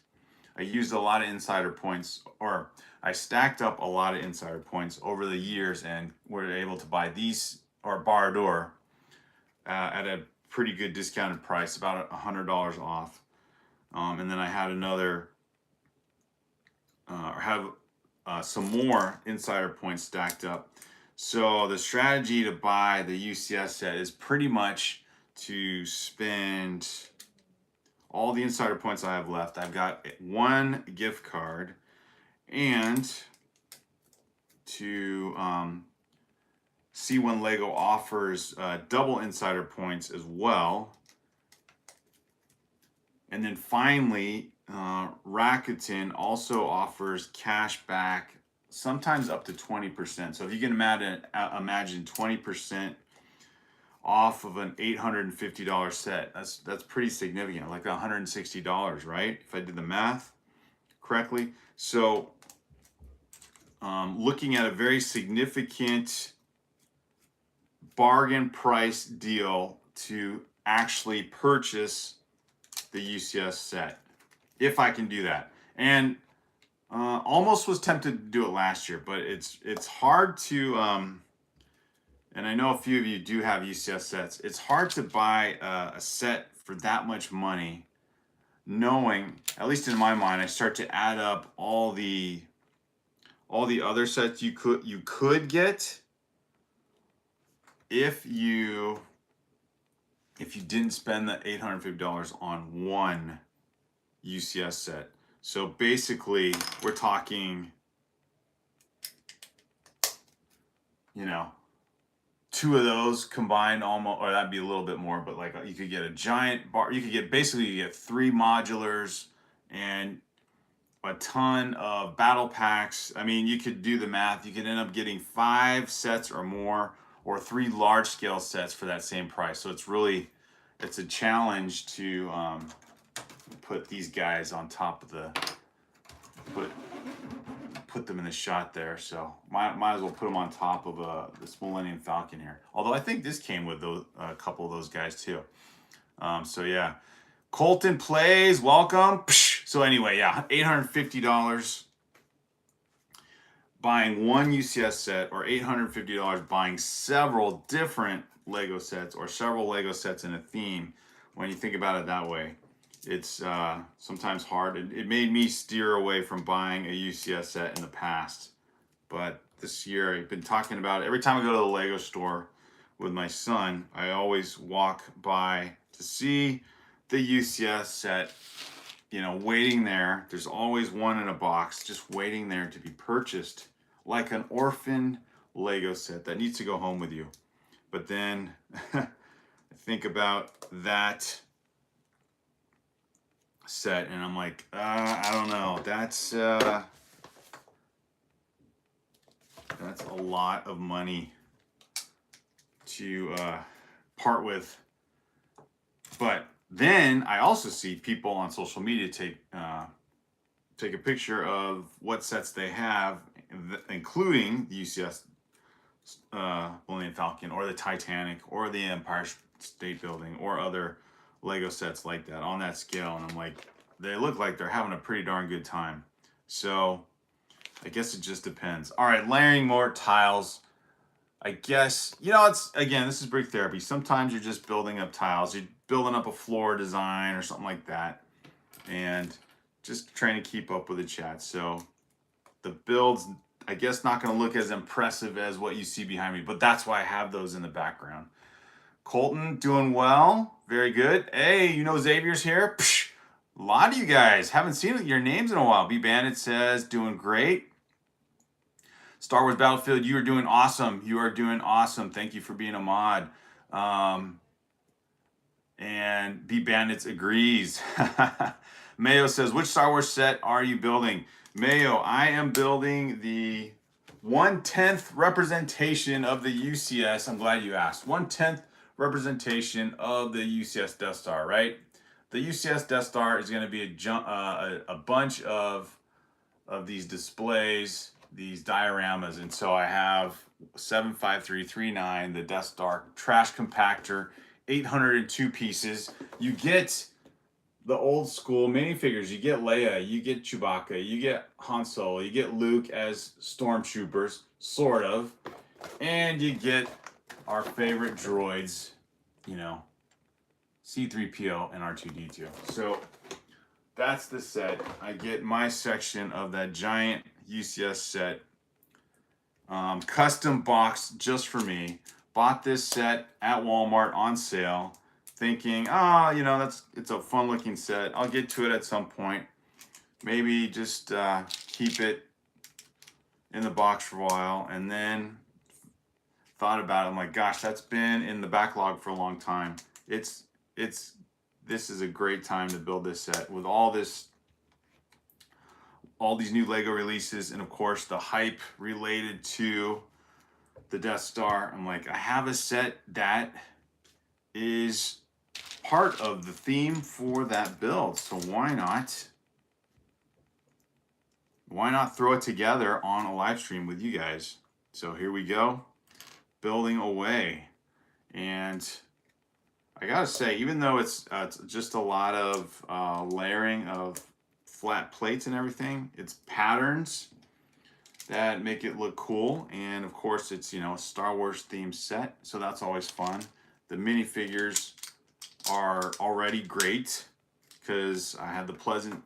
I used a lot of insider points, or I stacked up a lot of insider points over the years, and were able to buy these, or Barador, at a pretty good discounted price, about $100 off. And then I had another, or have some more insider points stacked up. So the strategy to buy the UCS set is pretty much to spend all the insider points I have left. I've got one gift card, and to see when Lego offers double insider points as well. And then finally, Rakuten also offers cash back, sometimes up to 20%. So if you can imagine 20% off of an $850 set, that's pretty significant, like $160, right? If I did the math correctly. So looking at a very significant bargain price deal to actually purchase the UCS set, if I can do that. And almost was tempted to do it last year, but it's hard to, and I know a few of you do have UCS sets. It's hard to buy a set for that much money, knowing, at least in my mind, I start to add up all the other sets you could get if you didn't spend the $850 on one UCS set. So basically, we're talking, you know, two of those combined almost, or that'd be a little bit more, but like you could get a giant bar, you get 3 modulars and a ton of battle packs. I mean, you could do the math. You could end up getting 5 sets or more, or 3 large scale sets for that same price. So it's a challenge to put these guys on top of put them in the shot there. So might as well put them on top of this Millennium Falcon here. Although I think this came with a couple of those guys too. So yeah, Colton Plays, welcome. So anyway, yeah, $850 buying one UCS set, or $850 buying several different Lego sets, or several Lego sets in a theme. When you think about it that way, it's sometimes hard. It made me steer away from buying a UCS set in the past. But this year, I've been talking about it. Every time I go to the Lego store with my son, I always walk by to see the UCS set, you know, waiting there. There's always one in a box just waiting there to be purchased, like an orphan Lego set that needs to go home with you. But then I think about that set and I'm like, I don't know. That's a lot of money to part with. But then I also see people on social media take a picture of what sets they have, including the UCS Millennium Falcon, or the Titanic, or the Empire State Building, or other Lego sets like that on that scale. And I'm like, they look like they're having a pretty darn good time. So I guess it just depends. All right, layering more tiles. I guess, you know, it's, again, this is brick therapy. Sometimes you're just building up tiles. You're building up a floor design or something like that, and just trying to keep up with the chat. So the build's, I guess, not going to look as impressive as what you see behind me, but that's why I have those in the background. Colton doing well, very good. Hey, you know Xavier's here. Psh, a lot of you guys haven't seen your names in a while. B Bandit says doing great. Star Wars Battlefield, you are doing awesome. You are doing awesome. Thank you for being a mod. And B Bandits agrees. Mayo says, which Star Wars set are you building? Mayo, I am building the 1/10 representation of the UCS. I'm glad you asked. 1/10 representation of the UCS Death Star, right? The UCS Death Star is going to be a bunch of these displays, these dioramas. And so I have 75339, the Death Star trash compactor, 802 pieces. You get the old school minifigures. You get Leia, you get Chewbacca, you get Han Solo, you get Luke as stormtroopers, sort of. And you get our favorite droids, you know, C-3PO and R2-D2. So that's the set. I get my section of that giant UCS set, custom boxed just for me. Bought this set at Walmart on sale, thinking, oh, you know, it's a fun looking set. I'll get to it at some point. Maybe just keep it in the box for a while, and then thought about it. I'm like, gosh, that's been in the backlog for a long time. This is a great time to build this set with all these new Lego releases, and of course the hype related to the Death Star. I'm like, I have a set that is part of the theme for that build, so why not throw it together on a live stream with you guys? So here we go, building away. And I gotta say, even though it's just a lot of layering of flat plates and everything, it's patterns that make it look cool. And of course, it's, you know, a Star Wars themed set, so that's always fun. The minifigures are already great because I had the pleasant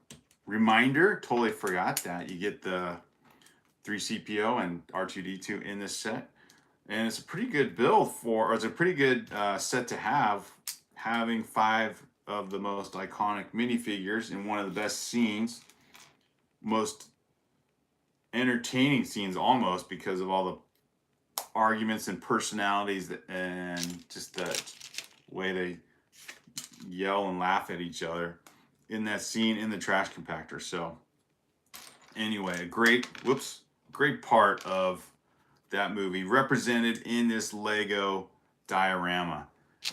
reminder, totally forgot that you get the 3CPO and R2-D2 in this set. And it's a pretty good build or it's a pretty good set to have, having 5 of the most iconic minifigures in one of the best scenes, most entertaining scenes almost, because of all the arguments and personalities and just the way they yell and laugh at each other in that scene in the trash compactor. So anyway, a great part of that movie represented in this Lego diorama,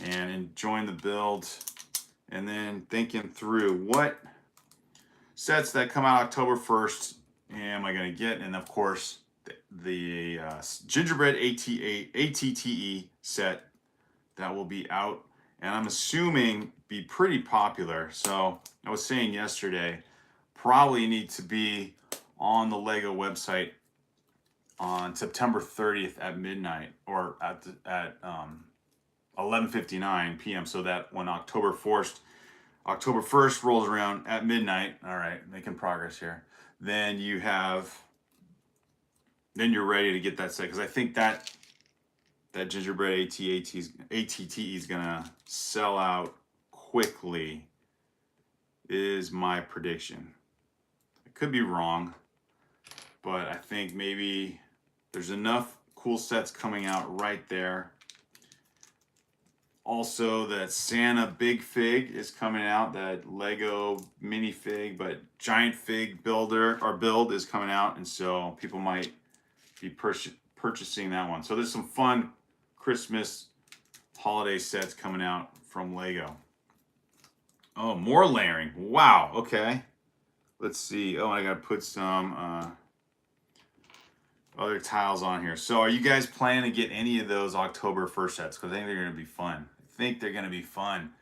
and enjoying the build, and then thinking through what sets that come out October 1st am I going to get. And of course the gingerbread ATTE set that will be out, and I'm assuming be pretty popular. So I was saying yesterday, probably need to be on the Lego website on September 30th at midnight, or at 11:59 p.m. so that when October 1st rolls around at midnight, all right, making progress here, then you're ready to get that set, because I think that gingerbread ATT is gonna sell out quickly, is my prediction. I could be wrong, but I think maybe there's enough cool sets coming out right there. Also, that Santa Big Fig is coming out, that Lego minifig, but giant fig build is coming out, and so people might be purchasing that one. So there's some fun Christmas holiday sets coming out from Lego. Oh, more layering. Wow, okay. Let's see. Oh, I gotta put some other tiles on here. So are you guys planning to get any of those October 1st sets? Because I think they're gonna be fun.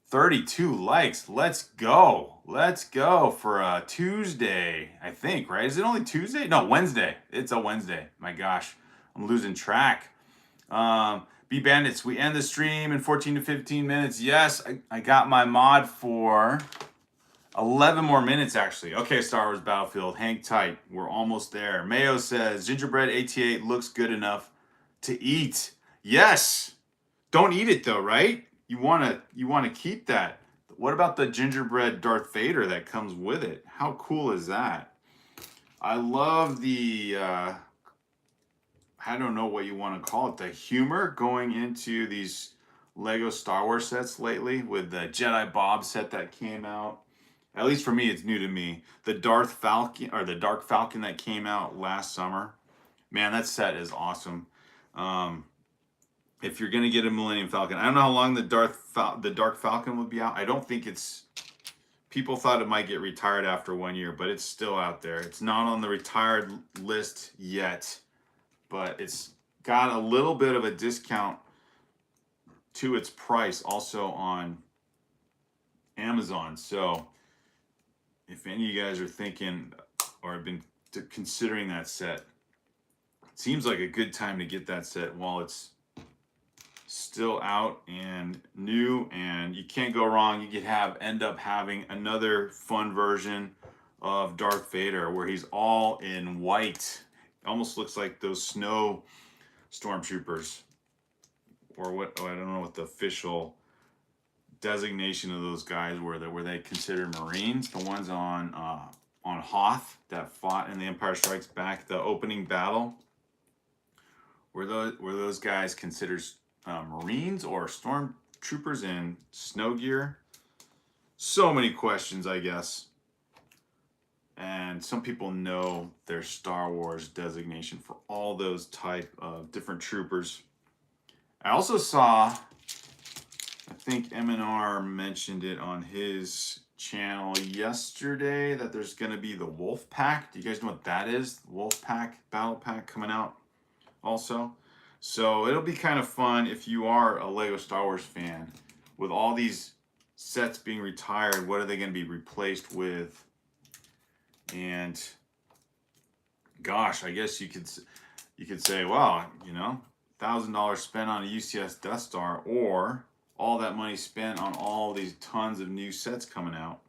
32 likes. Let's go. Let's go for a Tuesday, I think, right? Is it only Tuesday? No, Wednesday. It's a Wednesday. My gosh, I'm losing track. B Bandits, we end the stream in 14 to 15 minutes. Yes, I got my mod for 11 more minutes, actually. Okay, Star Wars Battlefield, hang tight. We're almost there. Mayo says, gingerbread 88 looks good enough to eat. Yes. Don't eat it, though, right? You wanna keep that. What about the gingerbread Darth Vader that comes with it? How cool is that? I love the, I don't know what you want to call it, the humor going into these Lego Star Wars sets lately with the Jedi Bob set that came out. At least for me, it's new to me. The Darth Falcon or the Dark Falcon that came out last summer. Man, that set is awesome. Um, if you're gonna get a Millennium Falcon, I don't know how long the Dark Falcon would be out. I don't think it's. People thought it might get retired after 1 year, but it's still out there. It's not on the retired list yet, but it's got a little bit of a discount to its price also on Amazon. So if any of you guys are thinking or have been considering that set, it seems like a good time to get that set while it's still out and new, and you can't go wrong. You could end up having another fun version of Darth Vader where he's all in white. It almost looks like those snow stormtroopers, or what, oh, I don't know what the official designation of those guys were. Were they considered Marines? The ones on Hoth that fought in the Empire Strikes Back, the opening battle. Were those guys considered Marines or stormtroopers in snow gear? So many questions, I guess. And some people know their Star Wars designation for all those type of different troopers. I also saw, I think M&R mentioned it on his channel yesterday, that there's going to be the Wolf Pack. Do you guys know what that is? The Wolf Pack Battle Pack coming out also. So it'll be kind of fun if you are a Lego Star Wars fan. With all these sets being retired, what are they going to be replaced with? And gosh, I guess you could say, well, you know, $1,000 spent on a UCS Death Star, or all that money spent on all these tons of new sets coming out.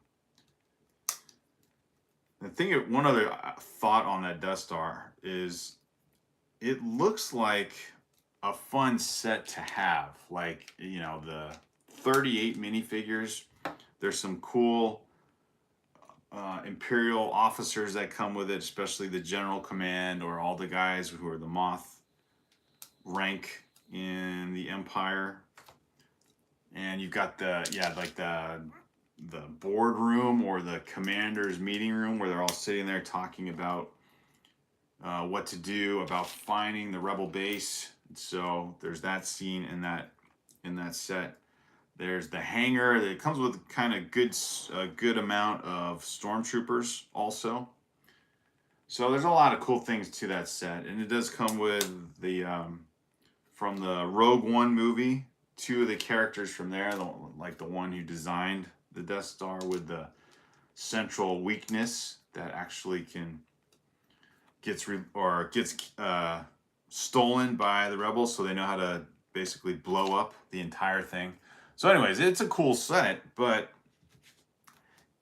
I think one other thought on that Death Star is it looks like a fun set to have. Like, you know, the 38 minifigures. There's some cool Imperial officers that come with it, especially the General Command or all the guys who are the Moth rank in the Empire. And you've got the boardroom or the commander's meeting room where they're all sitting there talking about what to do about finding the rebel base. So there's that scene in that set. There's the hangar that comes with kind of good amount of stormtroopers also. So there's a lot of cool things to that set, and it does come with the from the Rogue One movie. 2 of the characters from there, like the one who designed the Death Star with the central weakness that actually gets stolen by the rebels, so they know how to basically blow up the entire thing. So anyways, it's a cool set, but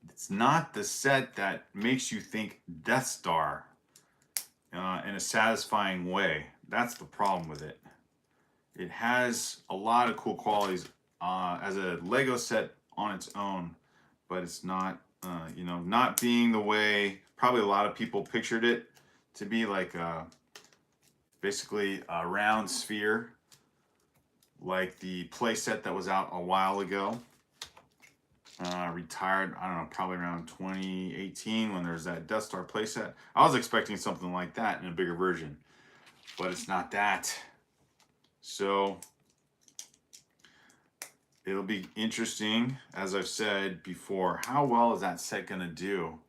it's not the set that makes you think Death Star in a satisfying way. That's the problem with it. It has a lot of cool qualities as a Lego set on its own, but it's not, not being the way probably a lot of people pictured it to be, like basically a round sphere, like the play set that was out a while ago. Retired, I don't know, probably around 2018 when there's that Death Star playset. I was expecting something like that in a bigger version, but it's not that. So it'll be interesting, as I've said before, how well is that set going to do?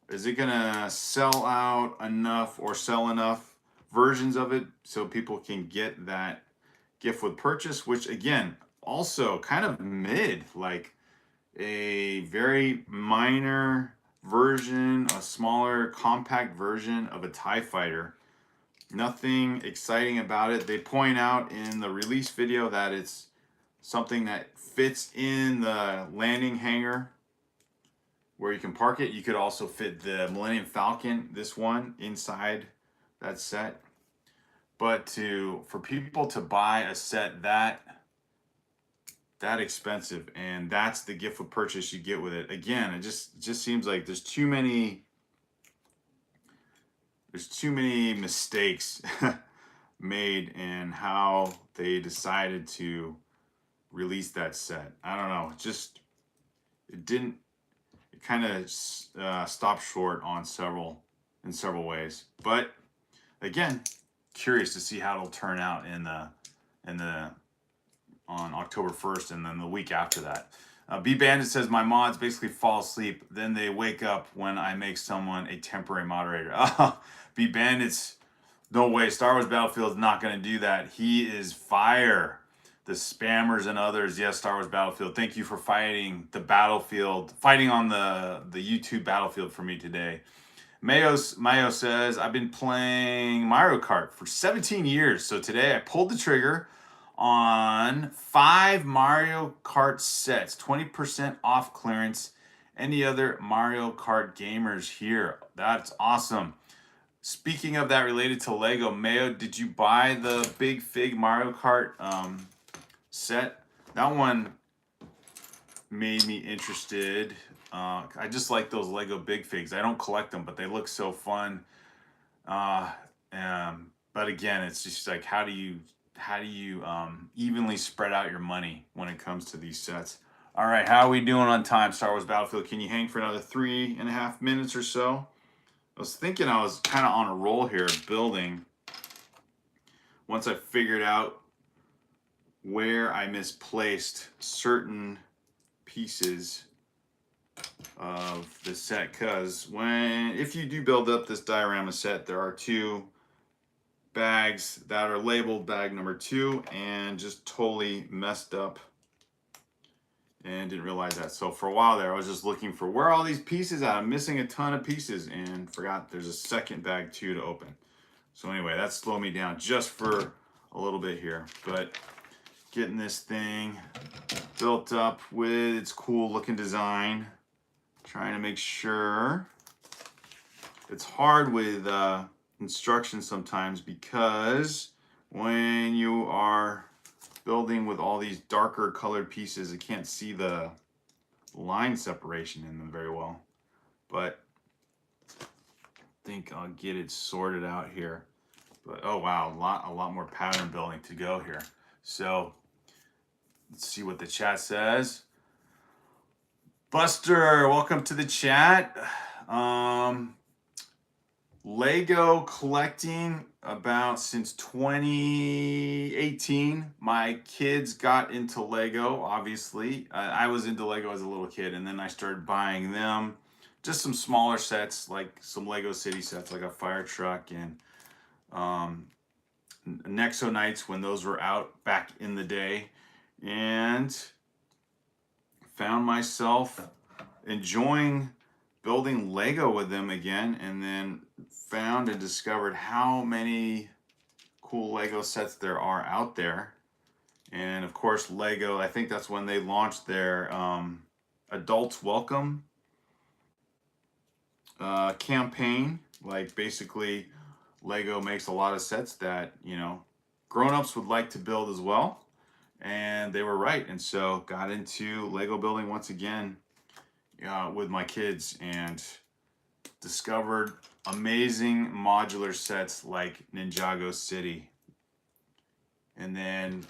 Is it going to sell out enough or sell enough versions of it so people can get that gift with purchase, which again, also kind of mid, like a very minor version, a smaller compact version of a TIE fighter. Nothing exciting about it. They point out in the release video that it's something that fits in the landing hangar where you can park it. You could also fit the Millennium Falcon, this one, inside that set. But for people to buy a set that expensive, and that's the gift with purchase you get with it. Again, it just seems like there's too many mistakes made in how they decided to release that set. I don't know. It kind of stopped short in several ways. But again, curious to see how it'll turn out on October 1st and then the week after that. B Bandit says, my mods basically fall asleep, then they wake up when I make someone a temporary moderator. B Bandit's, no way, Star Wars Battlefield's not going to do that. He is fire. The spammers and others, yes, Star Wars Battlefield. Thank you for fighting on the YouTube Battlefield for me today. Mayo says, I've been playing Mario Kart for 17 years. So today I pulled the trigger on 5 Mario Kart sets, 20% off clearance. Any other Mario Kart gamers here? That's awesome. Speaking of that, related to Lego, Mayo, did you buy the Big Fig Mario Kart set? That one made me interested. I just like those Lego Big Figs. I don't collect them, but they look so fun. But again, it's just like, how do you evenly spread out your money when it comes to these sets? All right, how are we doing on time, Star Wars Battlefield? Can you hang for another 3.5 minutes or so? I was thinking I was kind of on a roll here building. Once I figured out where I misplaced certain pieces of the set, because if you do build up this diorama set, there are 2 bags that are labeled bag number 2 and just totally messed up and didn't realize that. So for a while there, I was just looking for where are all these pieces at. I'm missing a ton of pieces and forgot there's a second bag 2 to open. So anyway, that slowed me down just for a little bit here, but getting this thing built up with its cool looking design, trying to make sure. It's hard with instructions sometimes, because when you are building with all these darker colored pieces, you can't see the line separation in them very well. But I think I'll get it sorted out here. But oh wow, a lot more pattern building to go here. So let's see what the chat says. Buster, welcome to the chat. Lego collecting about since 2018. My kids got into Lego, obviously. I was into Lego as a little kid, and then I started buying them. Just some smaller sets, like some Lego City sets, like a fire truck and Nexo Knights when those were out back in the day. And found myself enjoying building Lego with them again, and then found and discovered how many cool Lego sets there are out there. And of course, Lego, I think that's when they launched their Adults Welcome campaign. Like basically, Lego makes a lot of sets that, you know, grown-ups would like to build as well. And they were right. And so got into Lego building once again with my kids, and discovered amazing modular sets like Ninjago City. And then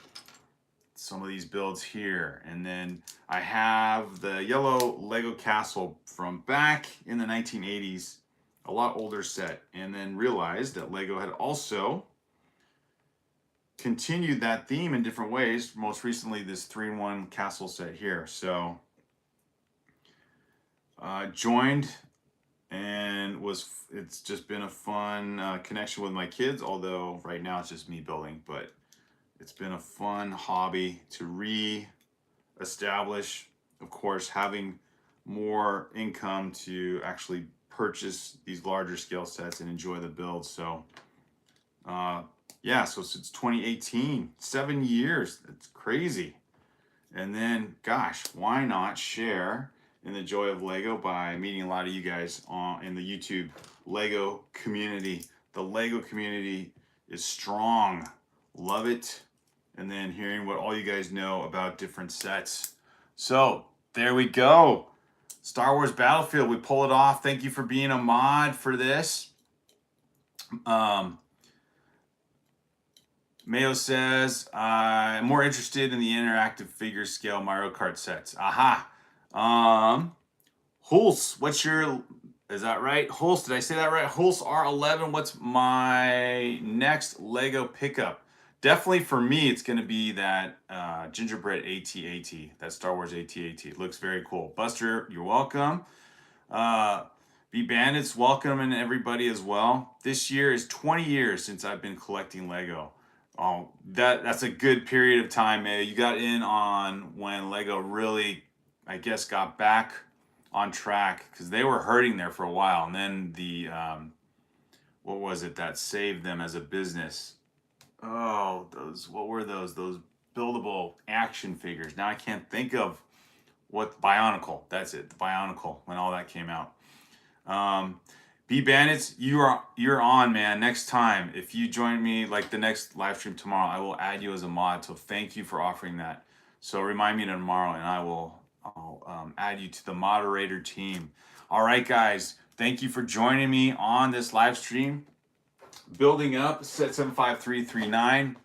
some of these builds here. And then I have the yellow Lego Castle from back in the 1980s, a lot older set. And then realized that Lego had also continued that theme in different ways. Most recently, this 3-in-1 castle set here. So joined, and it's just been a fun connection with my kids, although right now it's just me building, but it's been a fun hobby to re-establish. Of course, having more income to actually purchase these larger scale sets and enjoy the build. So yeah, so since 2018, 7 years, it's crazy. And then, gosh, why not share in the joy of Lego by meeting a lot of you guys in the YouTube Lego community. The Lego community is strong. Love it. And then hearing what all you guys know about different sets. So there we go. Star Wars Battlefield, we pull it off. Thank you for being a mod for this. Mayo says, I'm more interested in the interactive figure scale Mario Kart sets. Aha. Hulse, what's your, is that right? Hulse, did I say that right? Hulse R11, what's my next Lego pickup? Definitely for me, it's going to be that gingerbread AT-AT, that Star Wars AT-AT. It looks very cool. Buster, you're welcome. B Bandits, welcome and everybody as well. This year is 20 years since I've been collecting Lego. Oh, that's a good period of time, man. You got in on when Lego really, I guess, got back on track because they were hurting there for a while. And then the, what was it that saved them as a business? Oh, what were those? Those buildable action figures. Now I can't think of what, Bionicle. That's it, the Bionicle, when all that came out. B Bandits, you're on, man. Next time, if you join me like the next live stream tomorrow, I will add you as a mod. So thank you for offering that. So remind me tomorrow, and I'll add you to the moderator team. All right, guys, thank you for joining me on this live stream. Building up set 75339.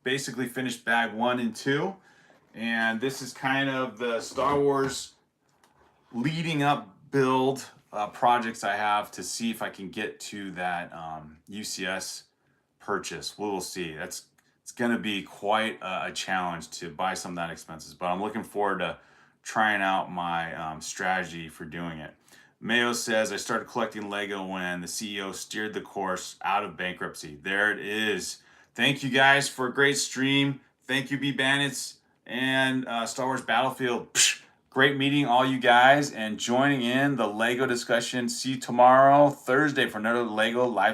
Basically finished bag 1 and 2, and this is kind of the Star Wars leading up build projects I have to see if I can get to that UCS purchase. We'll see. It's going to be quite a challenge to buy some that expensive, but I'm looking forward to trying out my strategy for doing it. Mayo says, I started collecting Lego when the CEO steered the course out of bankruptcy. There it is. Thank you guys for a great stream. Thank you, B Bandits and Star Wars Battlefield. Psh, great meeting all you guys and joining in the Lego discussion. See you tomorrow, Thursday, for another Lego live